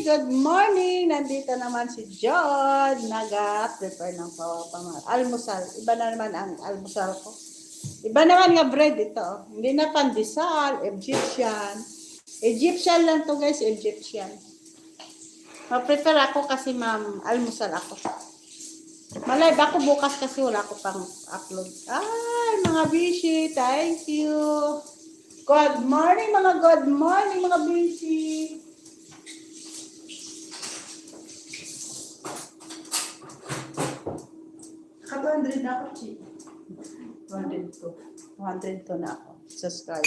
good morning. Nandito naman si John. Nag-prepare ng almusal. Iba na naman ang almusal ko. Iba naman nga bread ito. Hindi na pandesal, Egyptian. Egyptian lang to guys, Egyptian. Ma-prepare ako kasi almusal ako. Malay ba ako bukas kasi wala ko pang upload. Ay, mga bishi, thank you. Good morning, mga bishi. Ka-200 na ako, Chi. 202 na ako. Subscriber.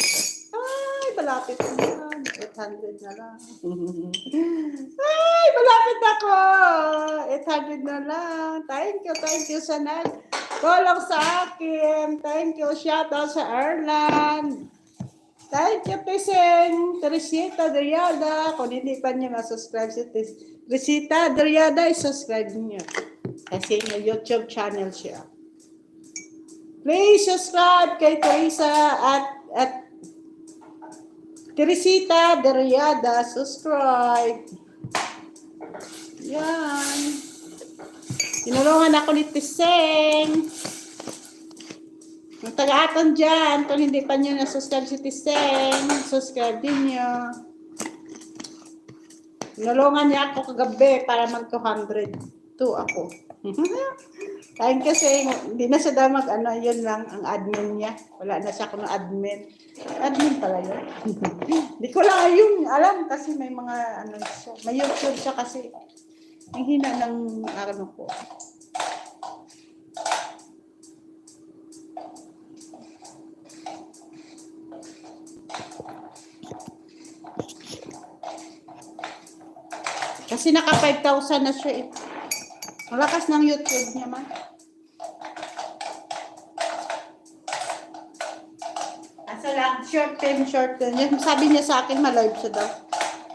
Ay, malapit na yan. 800 na lang. Ay, malapit na ako. 800 na lang. Thank you sa nag-follow sa akin. Thank you. Shoutout sa Erland. Thank you, Tiseng. Teresita Doriada. Kung hindi pa niya masubscribe si Teresita Doriada, subscribe niyo. Kasi yung YouTube channel siya. Please subscribe kay Teresa at Teresita Doriada. Subscribe. Yan. Tinulungan ako ni Tiseng. Ang taga-aton dyan, kung hindi pa nyo na-subscribe si Tiseng, subscribe din nyo. Tinulungan niya ako kagabi para mag-200. Ako. Thank you, hindi na siya daw yun lang ang admin niya. Wala na siya kung admin. Admin pala yun. Hindi ko lang yun alam kasi may mga siya. May YouTube siya kasi. Ang hina ng ko. Kasi naka 5,000 na siya eh. Malakas ng YouTube niya man. Asa lang, short time. Sabi niya sa akin, malive siya daw.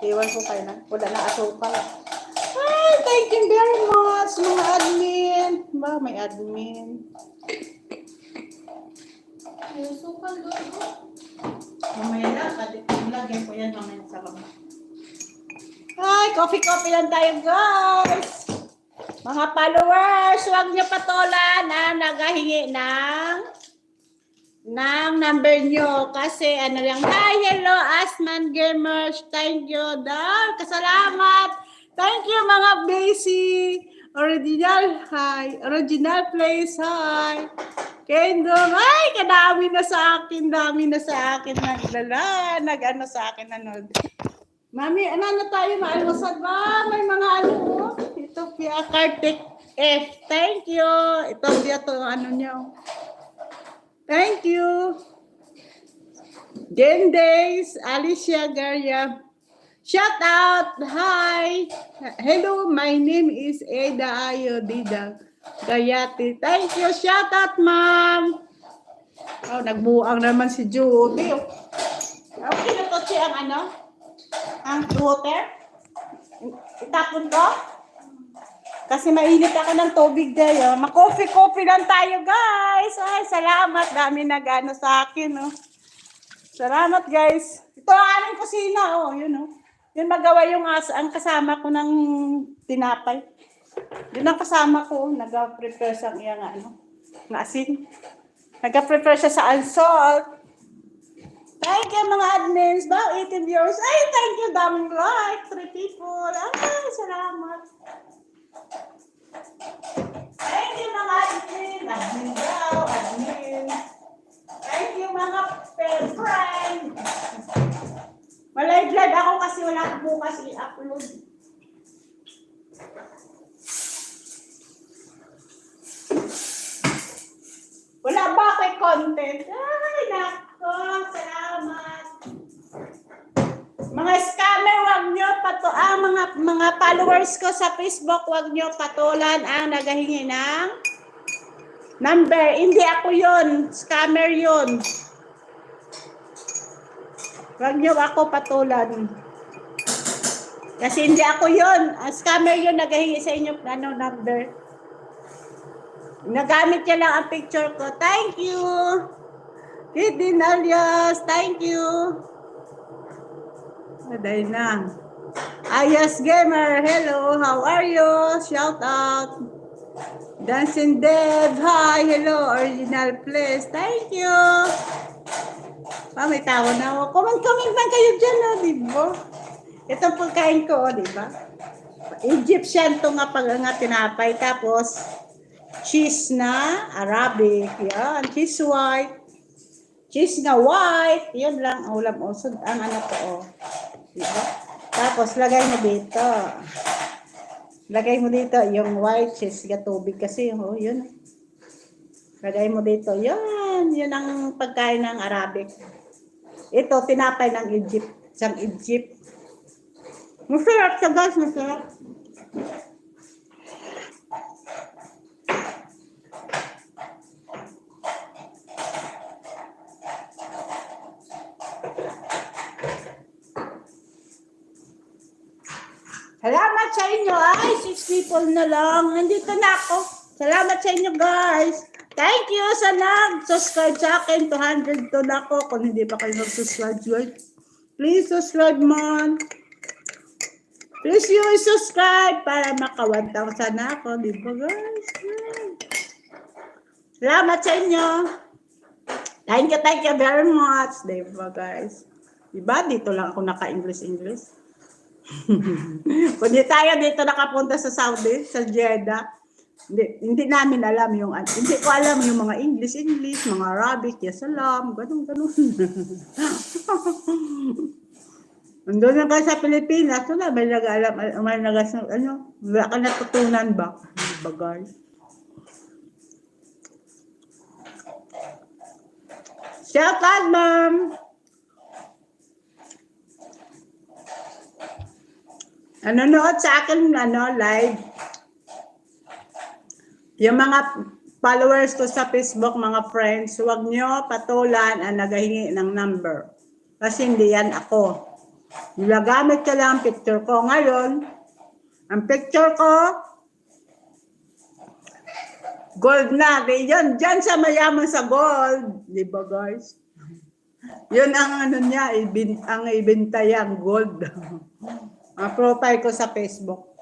Iwan ko kayo na. Wala na asukal. Ay, thank you very much, mga admin. Ba, may admin. May asukal doon ko. Mamaya na, lagyan ko yan mamaya sa baba. Ay, coffee lang tayo, guys. Mga followers, huwag niyo patulan na nagahingi ng number niyo. Kasi lang, hi, hello, Asman Gamers. Thank you, Dar. Kasalamat. Thank you, mga basic. Original, hi. Original place, hi. Kendom, ay, kadami na sa akin. Nag-ano sa akin, Mami, na tayo maalmusal ba? May mga Ito, Pia Kartik F. Thank you. Ito, Pia to, niyo. Thank you. Gendays, Alicia Garya. Shout out. Hi. Hello, my name is Eda Ayodida Gayati. Thank you. Shout out, ma'am. Oh, nagbuang naman si Judy. Okay na to siya ang water. Itapon ko. Kasi mainit ako ng tubig dahil. Ma-coffee lang tayo, guys. Ay, salamat. Dami nag-ano sa akin, Salamat, guys. Ito ang aming kusina, yun, Yun magawa ang kasama ko ng tinapay. Yun ang kasama ko. Nag-prepare sa na asin. Nag-prepare siya sa unsalt. Thank you, mga admins. About 18 viewers. Ay, thank you. Daming like. 3 people. Ay, salamat. Thank you, mga admin. Admin daw. Admin. Thank you, mga friend. Malay vlog ako kasi wala ko bukas i-upload. Wala ba kay content? Ay, nako. Salamat. Mga scammer, wag nyo mga followers ko sa Facebook, wag nyo patulan ang naghahingi ng number. Hindi ako yun. Scammer yun. Wag nyo ako patulan. Kasi hindi ako yun. Scammer yun, naghahingi sa inyo number. Nagamit niya lang ang picture ko. Thank you. Kidin alias. Thank you. Aday na. Ayas Gamer, hello, how are you? Shout out. Dancing Dev, hi, hello, original place, thank you. May tao na ako. Comment man kayo dyan, di ba? Itong pagkain ko, di ba? Egyptian to nga pag nga tinapay. Tapos, cheese na Arabic. Yan, cheese white. Cheese na white. Yun lang ang ulam. Usod ang ano ko, oh. Diba? Tapos, lagay mo dito. Lagay mo dito yung white cheese. Tubig kasi, oh, yun. Lagay mo dito. Yun. Yun ang pagkain ng Arabic. Ito, tinapay ng Egypt. Sang Egypt. Masarap siya, guys. Masarap. Salamat sa inyo. Ay, 6 people na lang. Nandito na ako. Salamat sa inyo, guys. Thank you sa nag-subscribe sa akin. 200 to na ako. Kung hindi pa kayo nag-subscribe, please subscribe, man. Please you subscribe para maka 1,000 na ako. Di ba, guys? Salamat sa inyo. Thank you very much. Di ba, guys? Di ba? Dito lang ako naka-English. Kung di tayo dito nakapunta sa Saudi, sa Jeddah, hindi namin alam yung, hindi ko alam yung mga English, mga Arabic, ya salam, ganun. Nandun na kayo sa Pilipinas, wala, may nag-alam, wala ka natutunan ba? Bagay. Shout out, ma'am! Nanonood sa akin, live. Yung mga followers ko sa Facebook, mga friends, huwag nyo patulan ang naghahingi ng number. Kasi hindi yan ako. Nilagamit ko lang ang picture ko. Ngayon, ang picture ko, gold na. Yun, dyan sa mayaman sa gold. Di ba, guys? Yun ang niya, ang ibenta yan, gold. Ang profile ko sa Facebook.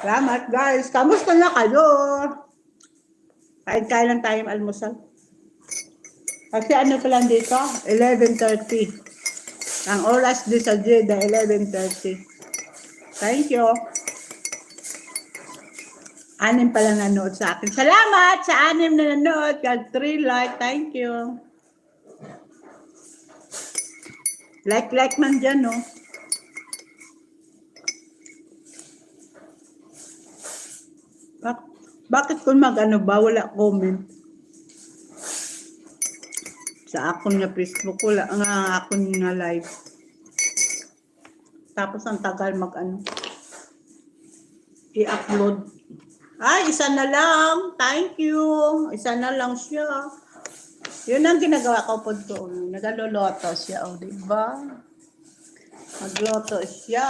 Salamat, guys. Kamusta na kayo? Kain lang tayong almusal. Kasi ano pa lang dito? 11:30. Ang oras dito sa Jeddah, 11:30. Thank you. 6 pa lang nanood sa akin. Salamat sa 6 na nanood. God 3 like. Thank you. Like man dyan, no? Bakit kung wala comment? Sa akong na Facebook, wala ang akong na live. Tapos ang tagal i-upload. Ay, isa na lang. Thank you. Isa na lang siya. Yun ang ginagawa ko po doon. Nagaloloto siya, o, diba? Magloto siya.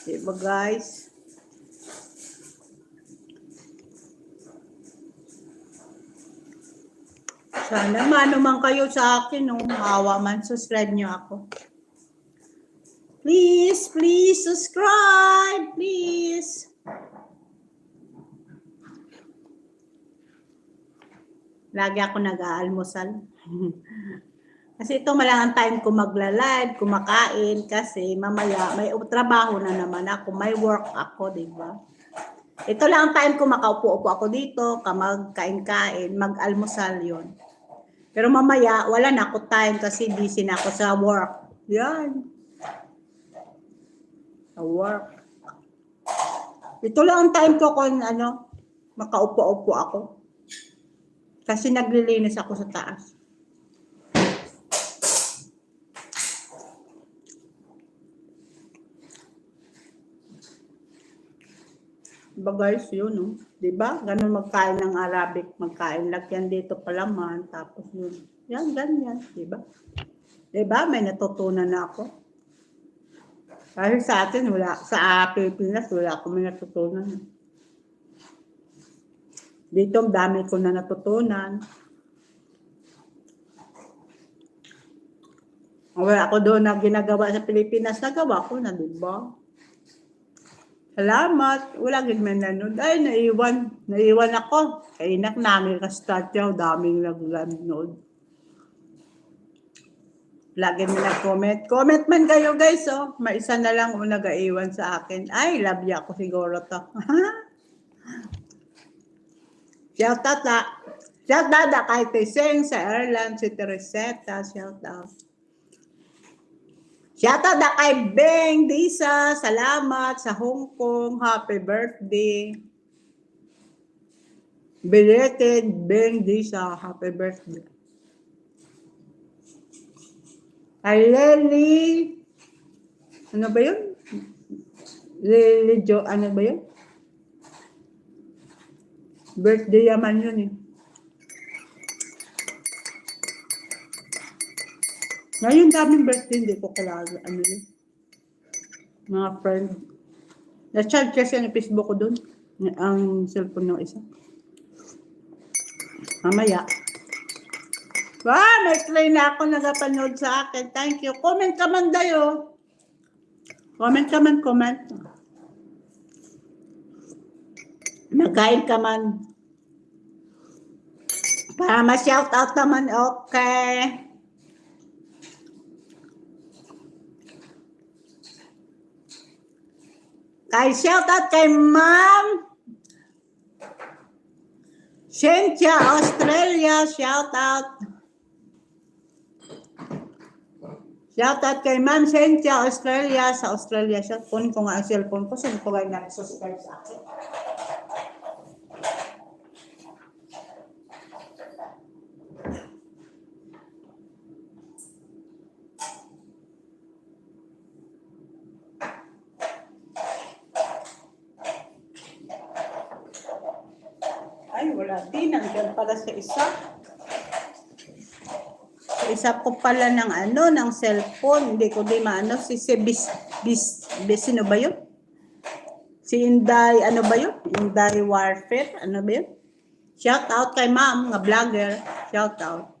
Diba, guys? Sana manuman kayo sa akin, no? Hawa man, subscribe nyo ako. Please subscribe, please. Lagi ako nag-aalmusal. Kasi ito malang ang time ko magla-live, kumakain, kasi mamaya may trabaho na naman ako, may work ako, di ba? Ito lang ang time ko, makaupo-upo ako dito, magkain-kain, mag-almusal yon. Pero mamaya, wala na ako time kasi busy na ako sa work. Yan. Sa work. Ito lang ang time ko kung makaupo-upo ako. Kasi naglilinis ako sa taas. Diba guys, yun, no? Diba? Ganun magkain ng Arabic, magkain lagyan dito palaman, tapos yun. Yan, ganyan, diba? Diba? May natutunan na ako. Kasi sa atin, sa Pilipinas, wala akong may natutunan. Dito, dami ko na natutunan. Wala ako doon na ginagawa sa Pilipinas, nagawa ko na, di ba? Salamat. Wala gid man nanood. Ay, naiwan. Naiwan ako. Kaya inak namin ka-start yaw. Daming nag-nanood. Lagi mo nag-comment. Comment man kayo guys, oh. May isa na lang o nag-aiwan sa akin. Ay, love ya ako siguro to. Shout out na. Shout out na kay Tiseng sa Ireland, si Tereseta. Shout out. Shout out na kay Beng Disa. Salamat sa Hong Kong. Happy birthday. Belated Beng Disa. Happy birthday. Kay Lely. Ano ba yun? Lely Jo. Ano ba yun? Birthday yaman yun eh. Ngayon daming birthday, hindi ko kalala. Ano yun? Mga friend. Na-charge kasi ang Facebook ko dun. Ang cellphone ng isa. Mamaya. May play na ako nagapanood sa akin. Thank you. Comment ka man dayo. Comment ka man, comment. Nagkain ka man. Para ma-shoutout naman, okay. Kay shoutout kay Ma'am Cynthia, Australia, shoutout. Shoutout kay Ma'am Cynthia, Australia, sa Australia. Kunin ko nga ang cellphone ko, sino ko kayo na-subscribe sa akin. Ay, wala din. Nandiyan pala sa isa. Sa isa ko pala ng ng cellphone. Hindi ko din maano. Sino ba yun? Si Inday, ano ba yun? Inday Warfare, ano ba yun? Shout out kay ma'am, nga vlogger. Shout out.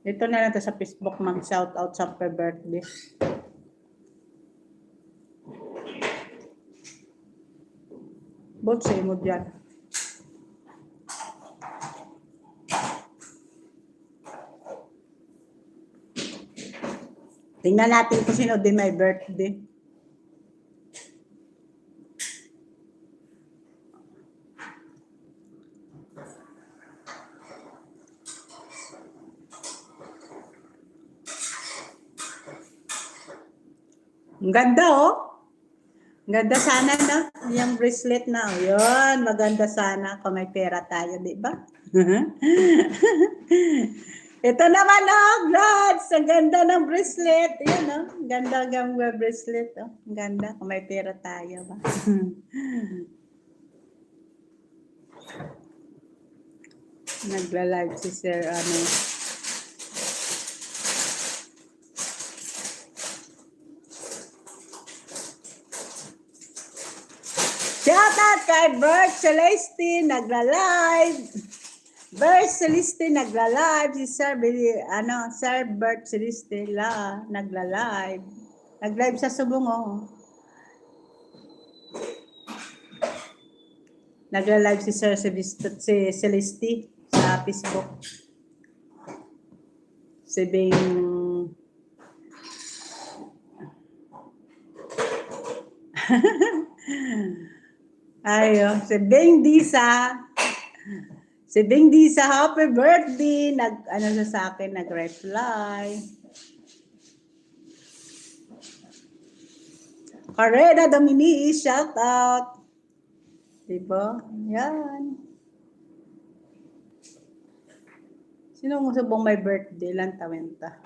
Ito na lang sa Facebook, mag-shout out sa birthday. Bot sa imo dyan. Tingnan natin kung sino din may birthday. Ang ganda oh. Ganda sana na, yung bracelet na. Yun, maganda sana kung may pera tayo, di ba? Ito naman, oh, Glads. Ang ganda ng bracelet. Yan, oh. Ganda ng bracelet. Oh. Ang ganda kung may pera tayo, ba? Nagla-live si Sir, Shoutout kay Bert Celeste, nagla-live. Bert Celeste, nagla-live. Si Sir, Sir Bert Celeste, nagla-live. Nag-live sa Subong, oh. Nagla-live si Sir Celeste sa Facebook. Sabing ayo, si Beng Disa. Si Beng Disa, happy birthday. Sa akin, nag-reply. Carrera Domini, shout out. Diba? Yan. Sino mo sabong may birthday? Lantawenta.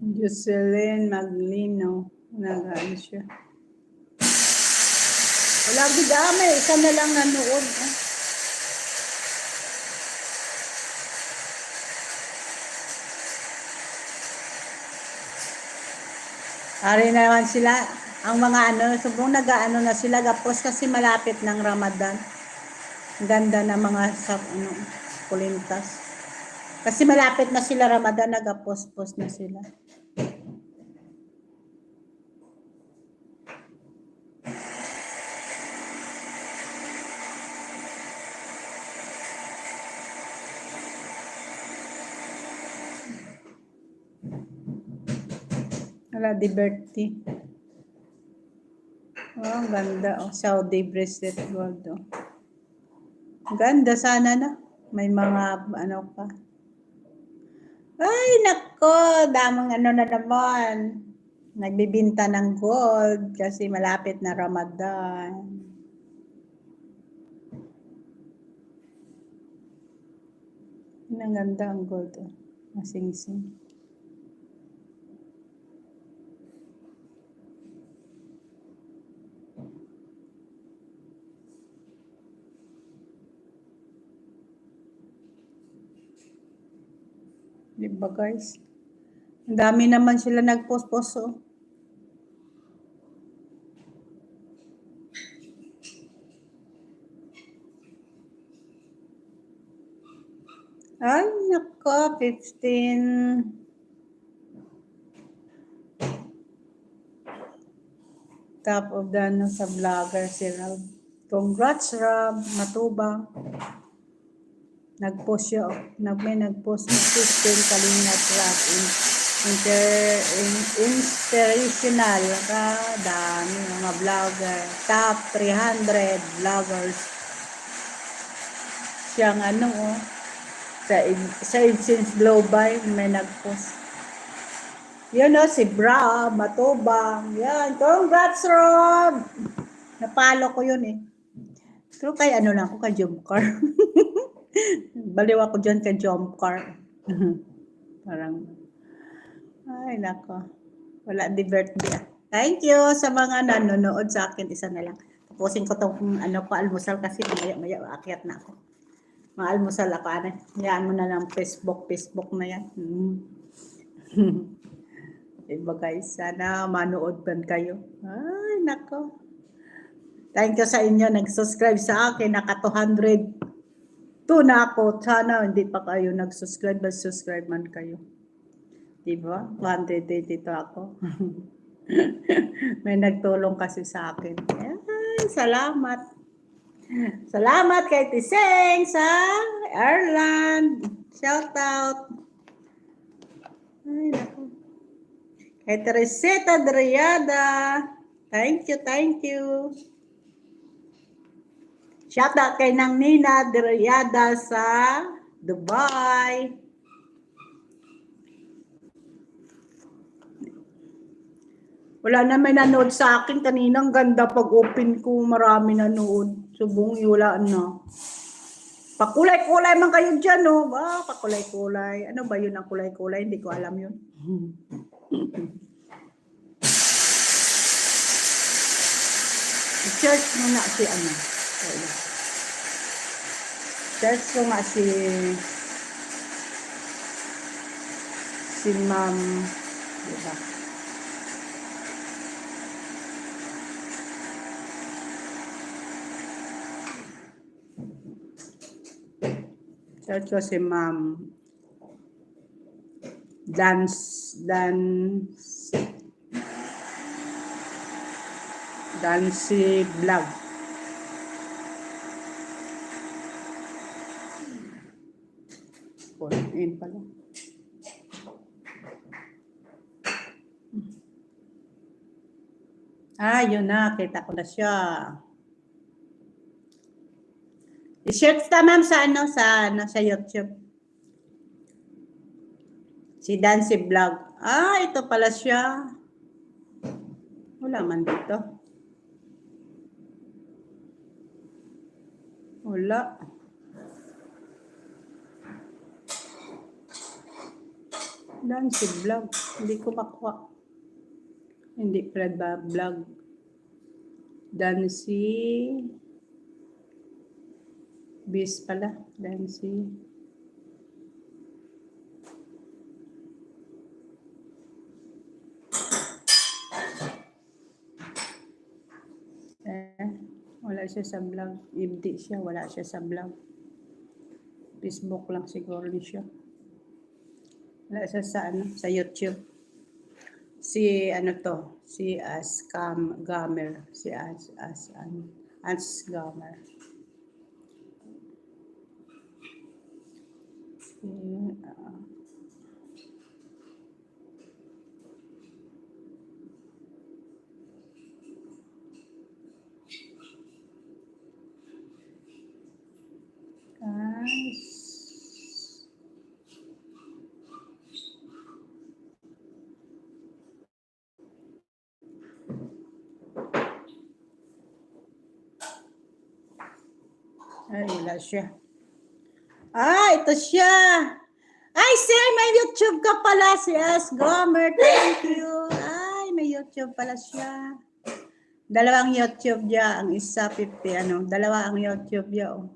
Jocelyn Maglino. Nag-ano siya. Wala gudami. Isa na lang nanood. Ari naman sila, ang mga ano, subong nag-ano na sila, gapos kasi malapit ng Ramadan. Ang ganda na mga sa, ano, kulintas. Kasi malapit na sila Ramadan, nag-post-post na sila. Wala, di birthday. Oh, ang ganda. Oh, Saudi bracelet gold. Oh. Ang ganda sana na. May mga ano pa. Ay, nako. Damang ano na naman. Nagbibinta ng gold kasi malapit na Ramadan. Ang ganda ang gold. Oh. Masing-sing. Diba guys? Ang dami naman sila nag-post-post. Oh. Ay, nako, 15. Top of the ano sa vlogger si Rob. Congrats Rob, matubang. Nag-post siya, may nag-post ng 15 Kalingap Rob. Inspirational ka, dami mga vlogger. Top 300 vloggers. Siyang ano oh, sa Incense Global may nag-post. Yun o, si Bra, matubang. Yan, congrats Rob! Napalo ko yun eh. Pero kay ano lang ako, kay jump car. Baliw ako dyan kay jump car. Parang, ay nako. Wala di birthday. Thank you sa mga nanonood sa akin. Isa na lang. Tapusin ko itong ano ko, almusal kasi maya aakyat na ako. Mga almusal ako. Yan mo na lang Facebook na yan. Diba guys, sana manood ban kayo. Ay, nako. Thank you sa inyo, nag-subscribe sa akin, naka 200 na ako. Sana hindi pa kayo nag-subscribe, subscribe man kayo. Diba? 122 ako. May nagtulong kasi sa akin. Ay, salamat. Salamat kay Tiseng sa Ireland. Shout out. Ay, nako. Kay Teresita Driada. Thank you. Shout out kay Nang Nina Driada sa Dubai. Wala na may nanood sa akin kanina. Ang ganda pag open ko. Marami nanood. Subong wala na. Pakulay-kulay man kayo dyan, no? Pakulay-kulay. Ano ba yun ang kulay-kulay? Hindi ko alam yun. Search mo na si ano. Search mo nga si Ma'am. Diba? Search ko si Ma'am. Dancy Vlog. In pala. Yun na. Kita ko na siya. I-search ka ma'am sa YouTube. Si Dancy Vlog. Ito pala siya. Wala man dito. Wala. Dancy Vlog. Hindi ko makuha. Hindi pala vlog. Dancy Bis pala. Dancy. Wala siya sa vlog. Hindi siya, wala siya sa vlog. Facebook lang siguro siya. Wala siya sa sa YouTube. Si si Gamer, si As Gamer. Si, As Ay, wala siya. Ito siya. Ay, sir, may YouTube ka pala si As Gomer. Thank you. Ay, may YouTube pala siya. Dalawang YouTube niya. Ang isa, 50, dalawa ang YouTube niya. Oh.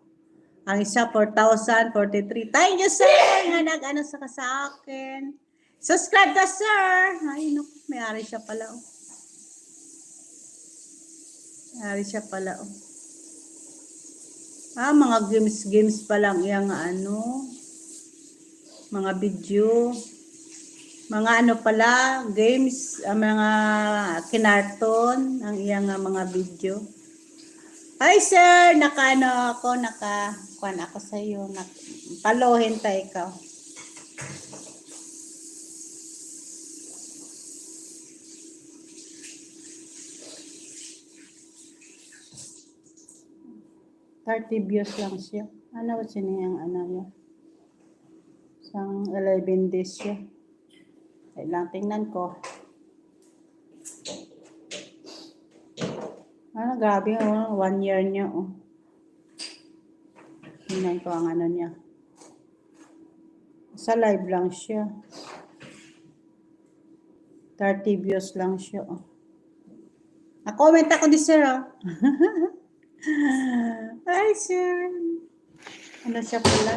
Ang isa, 4,043. Thank you, sir, nga nag-ano sa akin. Subscribe ka, sir. Ay, no, may-ari siya pala. Oh. May-ari siya pala. Oh. Mga games pa lang yung mga video, mga pala, games, mga kinarton, ang iyang mga video. Hi sir, nakakuan ako sa iyo, palohin ta ikaw. $30 lang siya. Ano ba siniyang niya? Isang 11 days siya. Kailang tingnan ko. Grabe, 1 year niya. Oh. Tingnan ko ang niya. Sa live lang siya. 30 views lang siya. Oh. Na-comment ako di sir. Oh. Hi sir. Ano siya pala?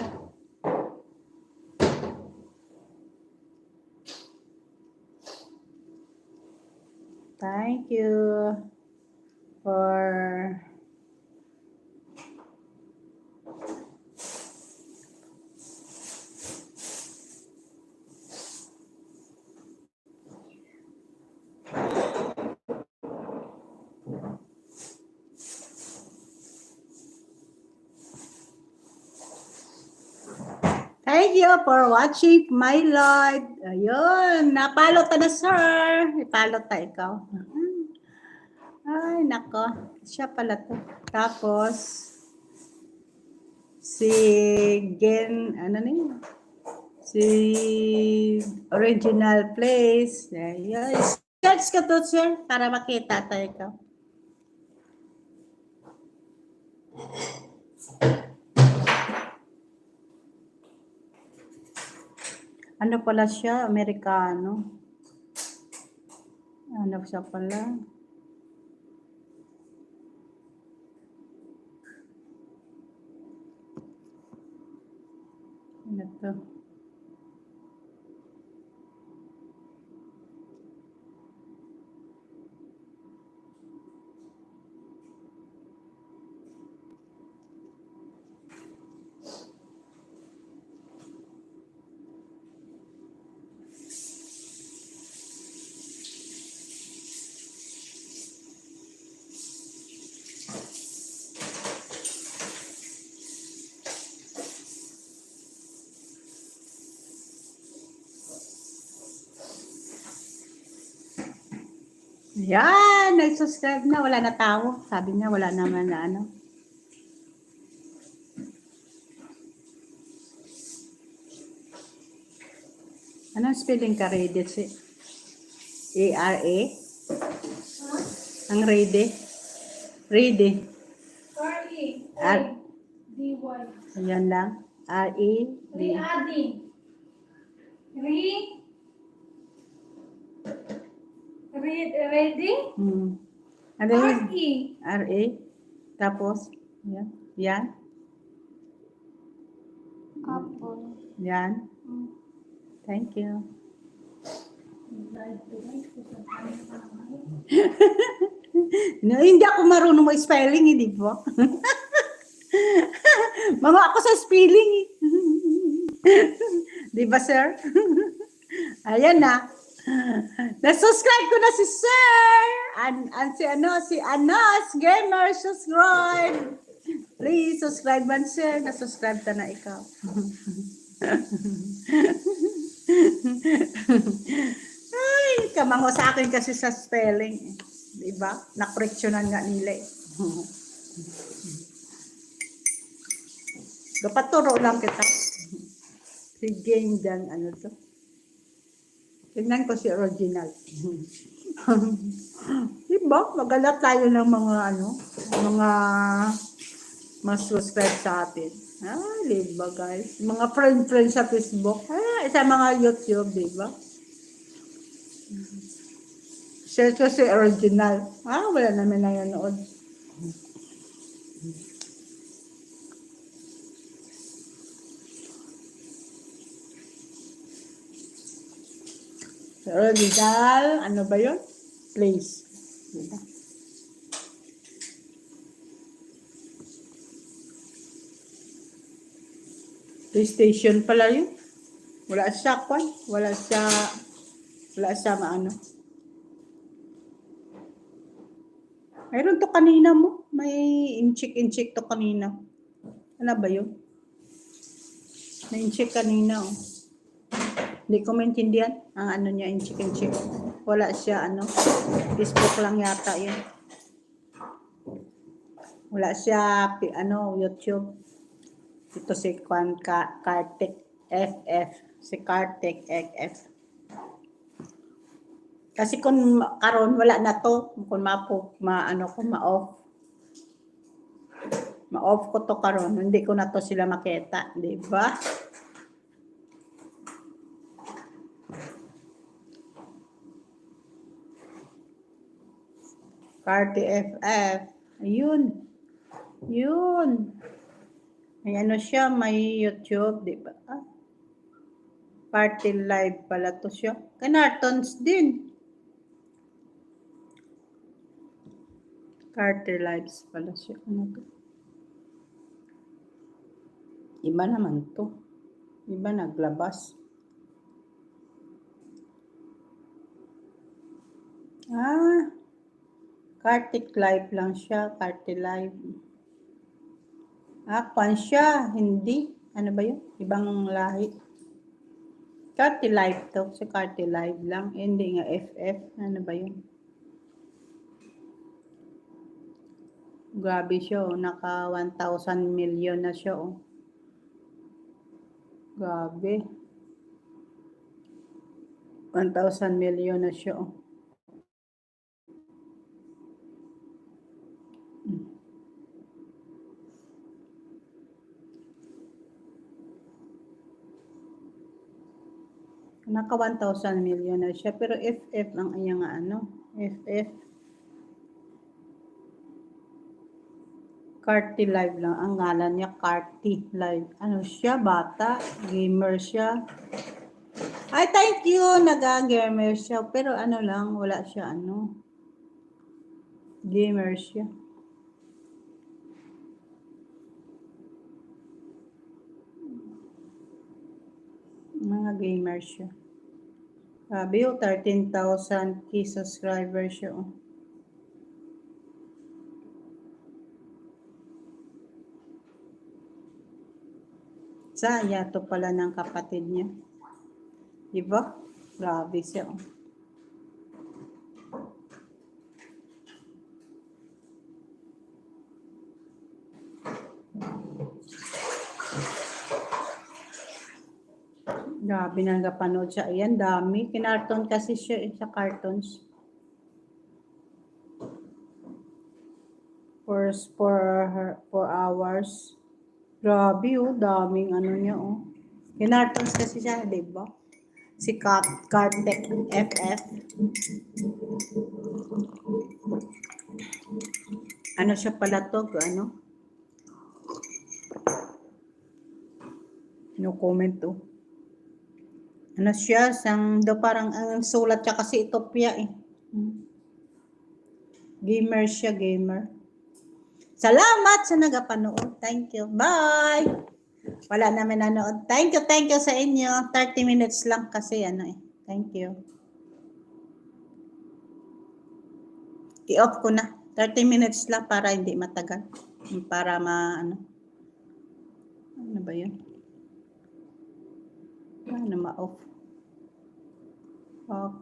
Thank you for Thank you for watching my live. Ayun, napalo ta na sir. Ipalo ta ikaw. Ay, nako. Siya pala to. Tapos, si Gen, si Original Place. Ayun. Search ka to sir para makita tayo ikaw. Ano pala siya? Amerikano. Ano siya pala? Ano to? Yan, nag-subscribe na, wala na tao. Sabi niya, wala naman na Anong spelling ka, Rede? A-R-A? Ang Rede? Rede. R-E-A-D-Y. Ayan lang. R-E-D. Ready. Ready? Ano yun? R-E. R-A. Tapos, yan. Yan. Apple. Yan. Thank you. No, hindi ako marunong mag-spelling, di ba? Mga ako sa spelling. Di ba, sir? Ayan na. Na-subscribe ko na si Sir. Si Anas Gamer, subscribe. Please, subscribe man, sir. Na-subscribe ta na ikaw. Ay, kamango sa akin kasi sa spelling. Diba? Nakoreksyonan nga nila eh. Gapaturo lang kita. Sige, dyan, ano to. Tignan ko si original. Diba? Magalat tayo ng mga mga mas subscribe sa atin. Diba guys? Mga friend sa Facebook. Sa mga YouTube, diba? Search ko si original. Wala naman na nanood. Original, ano ba yun? Place. Diba? PlayStation pala yun. Wala siya kwan. Wala siya maano. Mayroon to kanina mo. May inchik to kanina. Ano ba yun? May inchik kanina oh. Hindi ko maintindihan ang ano niya, inchik. Wala siya, Facebook lang yata yun. Wala siya, YouTube. Ito si Kartik FF. Si Kartik FF. Kasi kung karon wala na to, kung ma-off. Ma-off ko to karon, hindi ko na to sila makita, di ba? Kartik FF. Ayun. Yun. May siya, may YouTube, di ba? Party live pala to siya. Kanartons din. Carter Lives pala siya. Ano to? Iba naman to. Iba naglabas. Kartik Live lang siya. Kartik Live. Kwan siya. Hindi. Ano ba yun? Ibang lahi. Kartik Live to. Si Kartik Live lang. Hindi nga FF. Ano ba yun? Grabe siya, naka 1,000 million na siya, Grabe. 1,000 million na siya, Naka 1,000 million na siya, pero FF ang kanyang FF. Karty Live lang. Ang ngalan niya, Karty Live. Ano siya? Bata. Gamer siya. Ay, thank you. Nag-gamer siya. Pero lang, wala siya Gamer siya. Mga gamer siya. Sabi 13,000 key subscribers siya, Yato pala ng kapatid niya. Diba? Grabe siya. Grabe na napanood siya. Ayan, dami. Kinarton kasi siya sa cartoons. For hours. Grabe, daming niya, Kinartons kasi siya, di ba? Si Kartik FF. Ano siya pala to? No comment to. Ano siya? Parang ang sulat siya kasi Ethiopia, Gamer siya, gamer. Salamat sa nagapanood. Thank you. Bye! Wala namin nanood. Thank you sa inyo. 30 minutes lang kasi ano eh. Thank you. I-off ko na. 30 minutes lang para hindi matagal. Para ano ba yun? Ano ma-off? Okay.